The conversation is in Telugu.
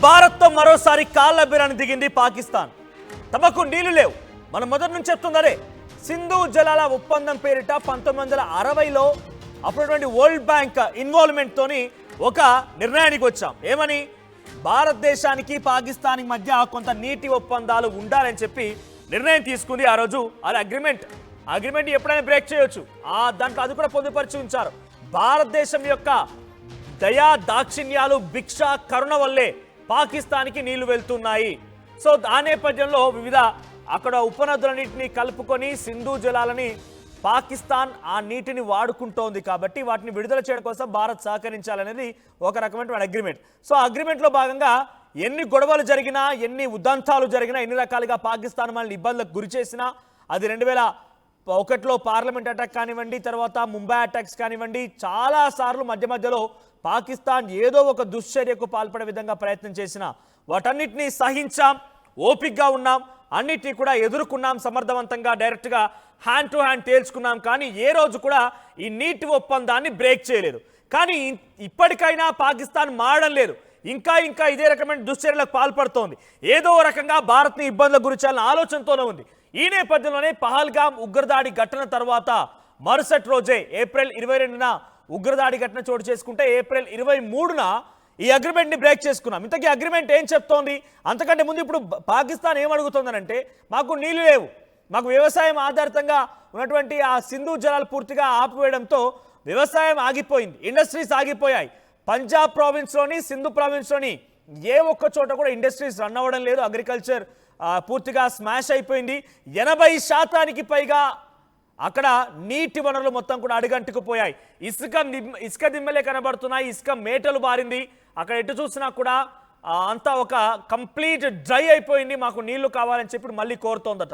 భారత్తో మరోసారి కాళ్ళ బెరాన్ని దిగింది పాకిస్తాన్. తమకు నీళ్లు లేవు, మనం మొదటి నుంచి చెప్తుందరే. సింధు జలాల ఒప్పందం పేరిట 1960లో అప్పుడున్నటువంటి వరల్డ్ బ్యాంక్ ఇన్వాల్వ్మెంట్ తోని ఒక నిర్ణయానికి వచ్చాం. ఏమని? భారతదేశానికి పాకిస్తాన్కి మధ్య కొంత నీటి ఒప్పందాలు ఉండాలని చెప్పి నిర్ణయం తీసుకుంది ఆ రోజు. అది అగ్రిమెంట్ ఎప్పుడైనా బ్రేక్ చేయొచ్చు. దాంట్లో అది కూడా పొందుపరిచి ఉంచారు. భారతదేశం యొక్క దయా దాక్షిణ్యాలు భిక్ష కరుణ వల్లే పాకిస్తాన్కి నీళ్లు వెళ్తున్నాయి. సో ఆ నేపథ్యంలో వివిధ అక్కడ ఉపనదులన్నింటినీ కలుపుకొని సింధు జలాలని పాకిస్తాన్ ఆ నీటిని వాడుకుంటోంది. కాబట్టి వాటిని విడుదల చేయడం కోసం భారత్ సహకరించాలనేది ఒక రకమైన అగ్రిమెంట్. సో అగ్రిమెంట్లో భాగంగా ఎన్ని గొడవలు జరిగినా, ఎన్ని ఉదంతాలు జరిగినా, ఎన్ని రకాలుగా పాకిస్తాన్ మనల్ని ఇబ్బందులకు గురి చేసినా, అది 2001లో పార్లమెంట్ అటాక్ కానివ్వండి, తర్వాత ముంబై అటాక్స్ కానివ్వండి, చాలా సార్లు మధ్యలో పాకిస్తాన్ ఏదో ఒక దుశ్చర్యకు పాల్పడే విధంగా ప్రయత్నం చేసిన వాటన్నిటినీ సహించాం, ఓపికగా ఉన్నాం, అన్నిటినీ కూడా ఎదుర్కొన్నాం, సమర్థవంతంగా డైరెక్ట్గా హ్యాండ్ టు హ్యాండ్ తేల్చుకున్నాం. కానీ ఏ రోజు కూడా ఈ నీటి ఒప్పందాన్ని బ్రేక్ చేయలేదు. కానీ ఇప్పటికైనా పాకిస్తాన్ మారడం లేదు, ఇంకా ఇదే రకమైన దుశ్చర్యలకు పాల్పడుతోంది. ఏదో రకంగా భారత్ని ఇబ్బందులకు గురి చేయాలన్న ఆలోచనతోనే ఉంది. ఈ నేపథ్యంలోనే పహల్గామ్ ఉగ్రదాడి ఘటన తర్వాత మరుసటి రోజే ఏప్రిల్ 22న ఉగ్రదాడి ఘటన చోటు చేసుకుంటే ఏప్రిల్ 23న ఈ అగ్రిమెంట్ని బ్రేక్ చేసుకున్నాం. ఇంతకీ అగ్రిమెంట్ ఏం చెప్తోంది? అంతకంటే ముందు ఇప్పుడు పాకిస్తాన్ ఏమడుగుతోందనంటే, మాకు నీళ్లు లేవు, మాకు వ్యవసాయం ఆధారితంగా ఉన్నటువంటి ఆ సింధు జలాలు పూర్తిగా ఆపివేయడంతో వ్యవసాయం ఆగిపోయింది, ఇండస్ట్రీస్ ఆగిపోయాయి. పంజాబ్ ప్రావిన్స్లోని, సింధు ప్రావిన్స్లోని ఏ ఒక్క చోట కూడా ఇండస్ట్రీస్ రన్ అవ్వడం లేదు. అగ్రికల్చర్ పూర్తిగా స్మాష్ అయిపోయింది. 80% పైగా అక్కడ నీటి వనరులు మొత్తం కూడా అడుగంటుకుపోయాయి. ఇసుక దిమ్మలే కనబడుతున్నాయి, ఇసుక మేటలు బారింది. అక్కడ ఎటు చూసినా కూడా అంతా ఒక కంప్లీట్ డ్రై అయిపోయింది. మాకు నీళ్లు కావాలని చెప్పి మళ్ళీ కోరుతోందట.